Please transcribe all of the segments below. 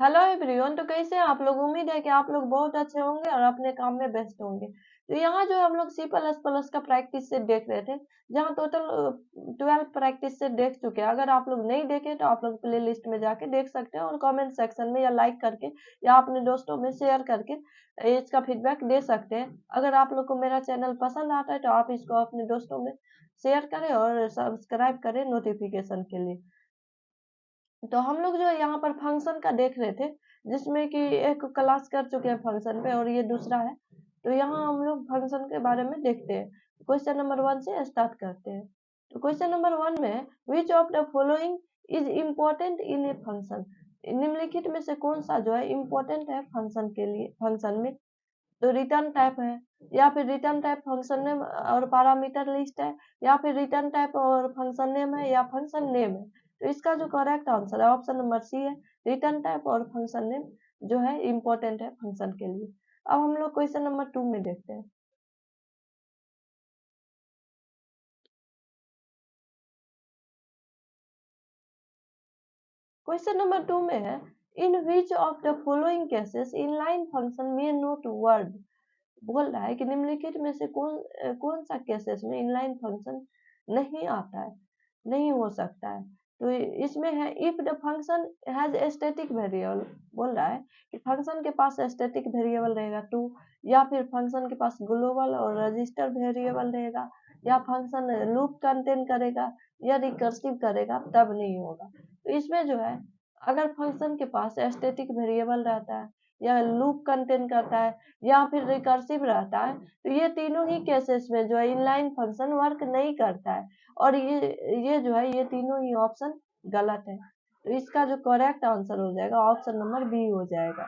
Hello everyone. तो कैसे हैं आप लोग? उम्मीद है कि आप लोग बहुत अच्छे होंगे और अपने काम में व्यस्त होंगे। तो यहाँ जो हम लोग सी प्लस प्लस का प्रैक्टिस सेट देख रहे थे, जहाँ टोटल 12 प्रैक्टिस सेट देख चुके हैं। अगर आप लोग नहीं देखे तो आप लोग प्ले लिस्ट में जाके देख सकते हैं और कमेंट सेक्शन में या लाइक करके या अपने दोस्तों में शेयर करके इसका फीडबैक दे सकते हैं। अगर आप लोग को मेरा चैनल पसंद आता है तो आप इसको अपने दोस्तों में शेयर करें और सब्सक्राइब करें नोटिफिकेशन के लिए। तो हम लोग जो है यहाँ पर फंक्शन का देख रहे थे, जिसमें कि एक क्लास कर चुके हैं फंक्शन पे और ये दूसरा है। तो यहाँ हम लोग फंक्शन के बारे में देखते हैं। क्वेश्चन नंबर 1 से स्टार्ट करते हैं। तो क्वेश्चन नंबर 1 में विच of the following is important in a function. निम्नलिखित में से कौन सा जो है इम्पोर्टेंट है फंक्शन के लिए, फंक्शन में। तो रिटर्न टाइप है, या फिर रिटर्न टाइप फंक्शन नेम और पैरामीटर लिस्ट है, या फिर रिटर्न टाइप और फंक्शन नेम है, या फंक्शन नेम है। तो इसका जो करेक्ट आंसर है ऑप्शन नंबर सी है। रिटर्न टाइप और फंक्शन नेम जो है इम्पोर्टेंट है फंक्शन के लिए। अब हम लोग क्वेश्चन नंबर 2 में देखते हैं। क्वेश्चन नंबर 2 में है, in which of the following cases inline function may not word. बोल रहा है कि निम्नलिखित में से कौन सा केसेस में इनलाइन फंक्शन नहीं आता है, नहीं हो सकता है। तो इसमें है if the function has static variable. बोल रहा है कि फंक्शन के पास स्टैटिक वेरिएबल रहेगा टू, या फिर फंक्शन के पास ग्लोबल और रजिस्टर वेरिएबल रहेगा, या फंक्शन लूप कंटेन करेगा या रिकर्सिव करेगा, तब नहीं होगा। तो इसमें जो है, अगर फंक्शन के पास स्टैटिक वेरिएबल रहता है या लूप कंटेन करता है या फिर रिकर्सिव रहता है, तो ये तीनों ही केसेस में जो है इनलाइन फंक्शन वर्क नहीं करता है। और ये जो है, ये तीनों ही ऑप्शन गलत है। तो इसका जो करेक्ट आंसर हो जाएगा ऑप्शन नंबर बी हो जाएगा।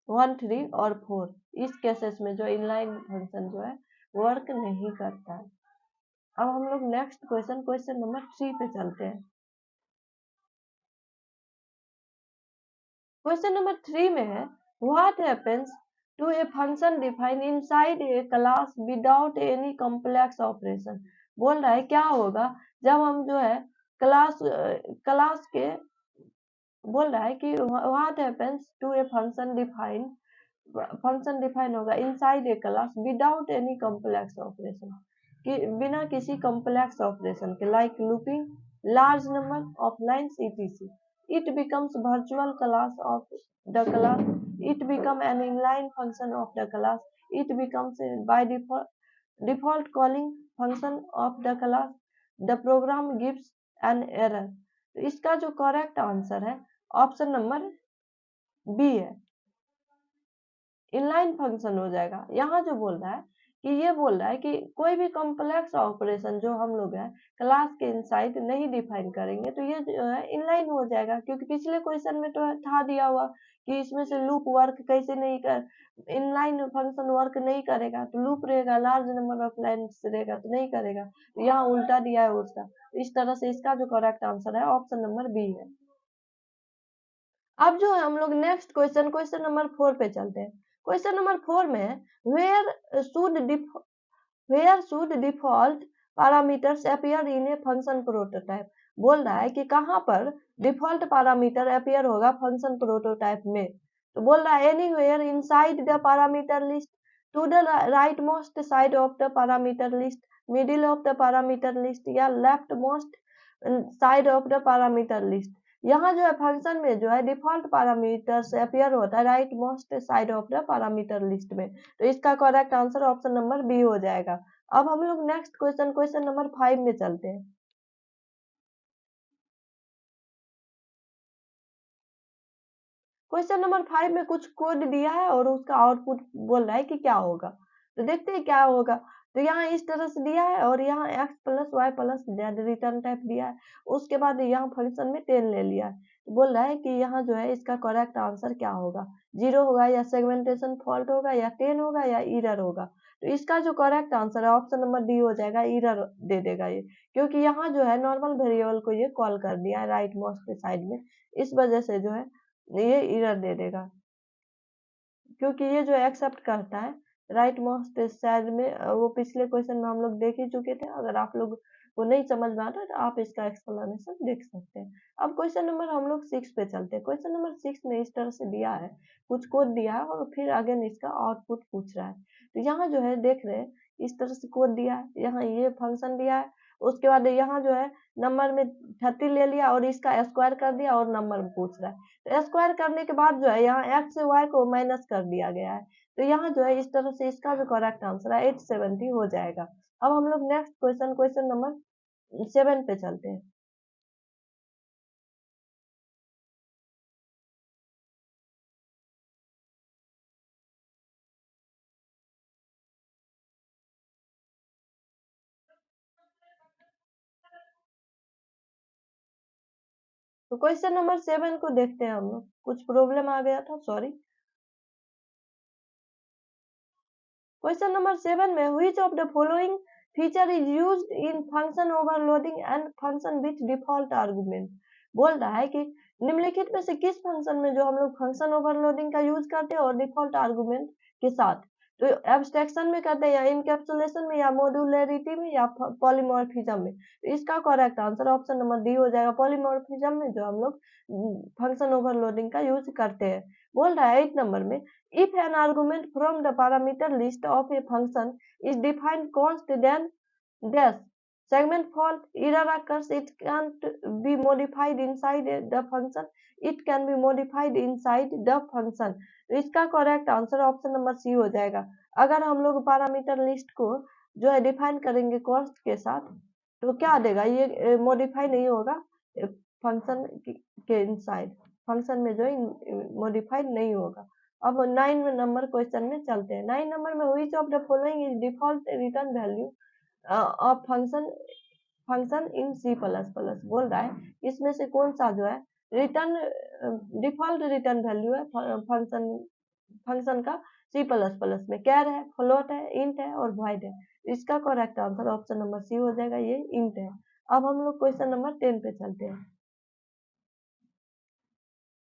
1, 3 और 4 इस केसेस में जो इनलाइन फंक्शन जो है वर्क नहीं करता है। अब हम लोग नेक्स्ट क्वेश्चन, क्वेश्चन नंबर 3 पे चलते हैं। क्वेश्चन नंबर 3 में है, what happens to a function defined inside a class without any complex operation. बोल रहा है क्या होगा जब हम जो है क्लास के, बोल रहा है कि what happens to a function define होगा inside a class without any complex operation, कि बिना किसी कॉम्प्लेक्स ऑपरेशन के, like looping large number of lines etc. It becomes virtual class of the class. It become an inline function of the class. It becomes by default calling function of the class. The program gives an error. तो इसका जो correct answer है option number B है, inline function हो जाएगा। यहाँ जो बोल रहा है कि ये बोल रहा है कि कोई भी कॉम्प्लेक्स ऑपरेशन जो हम लोग है क्लास के इनसाइड नहीं डिफाइन करेंगे तो ये जो है इनलाइन हो जाएगा, क्योंकि पिछले क्वेश्चन में तो था दिया हुआ कि इसमें से लूप वर्क कैसे नहीं कर, इनलाइन फंक्शन वर्क नहीं करेगा। तो लूप रहेगा, लार्ज नंबर ऑफ लाइन्स रहेगा तो नहीं करेगा। तो यहाँ उल्टा दिया है उसका। इस तरह से इसका जो करेक्ट आंसर है ऑप्शन नंबर बी है। अब जो है हम लोग नेक्स्ट क्वेश्चन, क्वेश्चन नंबर 4 पे चलते हैं। क्वेश्चन नंबर 4 में है, should where should default parameters appear in a function prototype. बोल रहा है कि कहाँ पर डिफॉल्ट पैरामीटर अपीयर होगा फंक्शन प्रोटोटाइप में। तो बोल रहा है anywhere inside the parameter list, to the right most side of the parameter list, middle of the parameter list, या left most side of the parameter list. यहाँ जो है फंक्शन में जो है डिफॉल्ट पैरामीटर से अपीयर होता है right most side of the parameter list में। तो इसका correct answer option number B हो जाएगा। अब हम लोग नेक्स्ट क्वेश्चन, क्वेश्चन नंबर 5 में चलते हैं। क्वेश्चन नंबर 5 में कुछ कोड दिया है और उसका आउटपुट बोल रहा है कि क्या होगा। तो देखते हैं क्या होगा। तो यहाँ इस तरह से दिया है और यहाँ x plus Y plus Z return type दिया है। उसके बाद यहाँ फंक्शन में 10 ले लिया है। तो बोल रहा है कि यहाँ जो है इसका करेक्ट आंसर क्या होगा, 0 होगा या सेगमेंटेशन फॉल्ट होगा या 10 होगा या इरर होगा। तो इसका जो करेक्ट आंसर है ऑप्शन नंबर डी हो जाएगा, इरर दे देगा ये, क्योंकि यहाँ जो है नॉर्मल वेरिएबल को ये कॉल कर दिया है राइट मोस्ट साइड में। इस वजह से जो है ये इरर दे देगा, क्योंकि ये जो एक्सेप्ट करता है राइट मोस्ट साइड में। वो पिछले क्वेश्चन में हम लोग देख ही चुके थे। अगर आप लोग को नहीं समझ में आता है तो आप इसका एक्सप्लेनेशन देख सकते हैं। अब क्वेश्चन नंबर हम लोग 6 पे चलते हैं। क्वेश्चन नंबर 6 में इस तरह से दिया है, कुछ कोड दिया है और फिर अगेन इसका आउटपुट पूछ रहा है। तो यहाँ जो है देख रहे हैं इस तरह से कोड दिया है, यहाँ ये फंक्शन दिया है, उसके बाद यहाँ जो है नंबर में 30 ले लिया और इसका स्क्वायर कर दिया और नंबर पूछ रहा है। तो स्क्वायर करने के बाद जो है यहाँ x से y को माइनस कर दिया गया है। तो यहाँ जो है इस तरह से इसका जो करेक्ट आंसर है 870 हो जाएगा। अब हम लोग नेक्स्ट क्वेश्चन नंबर 7 पे चलते हैं। तो क्वेश्चन नंबर 7 को देखते हैं हम लोग। कुछ प्रॉब्लम आ गया था, सॉरी। क्वेश्चन नंबर 7 में which of the following feature is used in function overloading and function with default argument, बोल रहा है कि निम्नलिखित में से किस फंक्शन में जो हम लोग फंक्शन ओवरलोडिंग का यूज करते हैं और डिफॉल्ट आर्गुमेंट के साथ, तो एब्स्ट्रैक्शन में करते हैं या इनकैप्सुलेशन में या मॉड्यूलरिटी में या पॉलीमॉर्फिज्म में। तो इसका correct answer option number D हो जाएगा, पॉलीमॉर्फिज्म में जो हम लोग फंक्शन ओवरलोडिंग का यूज करते हैं। बोल रहा है 8 नंबर में if an argument from the parameter list of a function is defined const then dash segment fault error occurs, it can't be modified inside the function, it can be modified inside the function। तो इसका correct answer option number C हो जाएगा। अगर हम लोग parameter list को जो है डिफाइन करेंगे कॉस्ट के साथ तो क्या देगा, ये मॉडिफाई नहीं होगा फंक्शन के इनसाइड, फंक्शन में जो है मॉडिफाइड नहीं होगा। अब 9 नंबर क्वेश्चन में चलते हैं। 9 नंबर में which of the following is default return value of function in C plus plus, बोल रहा है इसमें से कौन सा जो है रिटर्न डिफॉल्ट रिटर्न वैल्यू है फंक्शन फंक्शन का सी प्लस प्लस में, कैर है, फ्लोट है, इंट है और वॉइड है। इसका correct answer option number C हो जाएगा, ये इंट है। अब हम लोग क्वेश्चन नंबर 10 पे चलते हैं।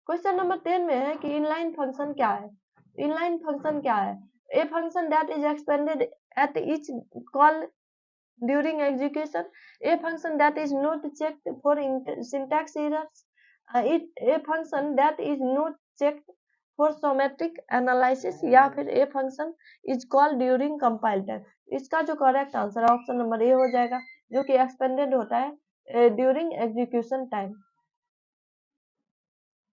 क्वेश्चन नंबर 10 में है कि इनलाइन फंक्शन क्या है। इनलाइन फंक्शन क्या है? A function that is expanded at each call during execution, a function that is not checked for syntax errors, a function that is not checked for symmetric analysis, या फिर a function is called during compile time। इसका जो correct answer है option number A हो जाएगा, जो कि expanded होता है during execution time.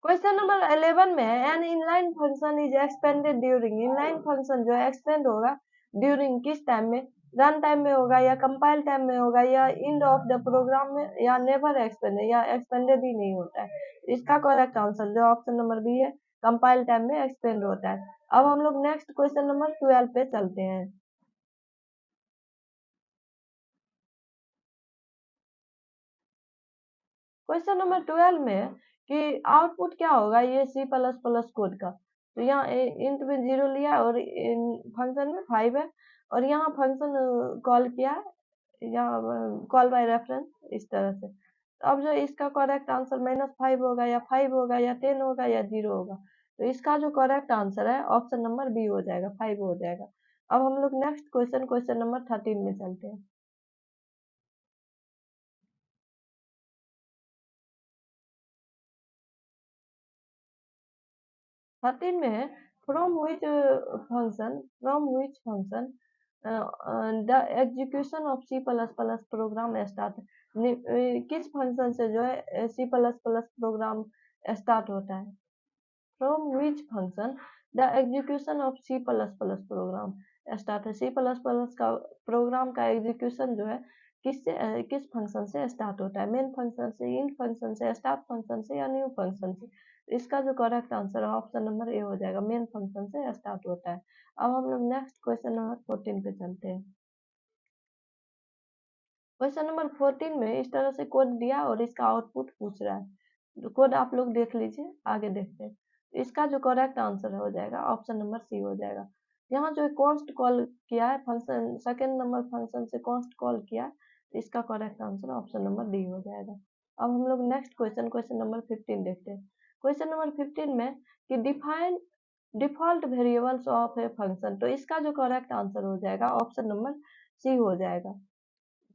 Question number 11 में है an inline function is expanded during, inline function जो है एक्सपेंड होगा ड्यूरिंग किस टाइम में, रन टाइम में होगा या कंपाइल टाइम में होगा या एंड ऑफ द प्रोग्राम में या नेवर एक्सपेंड या एक्सपेंडेड ही नहीं होता है। इसका करेक्ट आंसर जो ऑप्शन नंबर बी है, कंपाइल टाइम में एक्सपेंड होता है। अब हम लोग नेक्स्ट क्वेश्चन नंबर 12 पे चलते हैं। क्वेश्चन नंबर 12 में है कि आउटपुट क्या होगा ये सी प्लस प्लस कोड का। तो यहाँ इंट में 0 लिया और फंक्शन में 5 है और यहाँ फंक्शन कॉल किया है, यहाँ कॉल बाय रेफरेंस इस तरह से। तो अब जो इसका करेक्ट आंसर -5 होगा या 5 होगा या 10 होगा या 0 होगा। तो इसका जो करेक्ट आंसर है ऑप्शन नंबर बी हो जाएगा, 5 हो जाएगा। अब हम लोग नेक्स्ट क्वेश्चन नंबर 13 में चलते हैं। थर्टीन में है from which function the execution of C plus plus program start, किस फंक्शन से जो है C plus plus program start होता है। From which function the execution of C plus plus program start है, सी प्लस प्लस का program का execution जो है किस फंक्शन से स्टार्ट होता है, मेन फंक्शन से, इंट फंक्शन से, स्टार्ट फंक्शन से या न्यू फंक्शन से। इसका जो करेक्ट आंसर है ऑप्शन नंबर ए हो जाएगा, मेन फंक्शन से स्टार्ट होता है। अब हम लोग नेक्स्ट क्वेश्चन नंबर 14 पे चलते हैं। क्वेश्चन नंबर 14 में इस तरह से कोड दिया और इसका आउटपुट पूछ रहा है। तो कोड आप लोग देख लीजिए, आगे देखते हैं। इसका जो करेक्ट आंसर हो जाएगा ऑप्शन नंबर सी हो जाएगा। यहाँ जो है कॉन्स्ट कॉल किया है फंक्शन, सेकेंड नंबर फंक्शन से कॉन्स्ट कॉल किया है, इसका correct answer option number D हो जाएगा। अब हम लोग नेक्स्ट क्वेश्चन नंबर 15 देखते हैं। क्वेश्चन नंबर 15 में कि define default variables of a function, तो इसका जो करेक्ट आंसर हो जाएगा ऑप्शन नंबर सी हो जाएगा।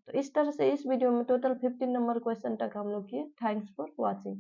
तो इस तरह से इस वीडियो में टोटल 15 नंबर क्वेश्चन तक हम लोग किए। Thanks for watching.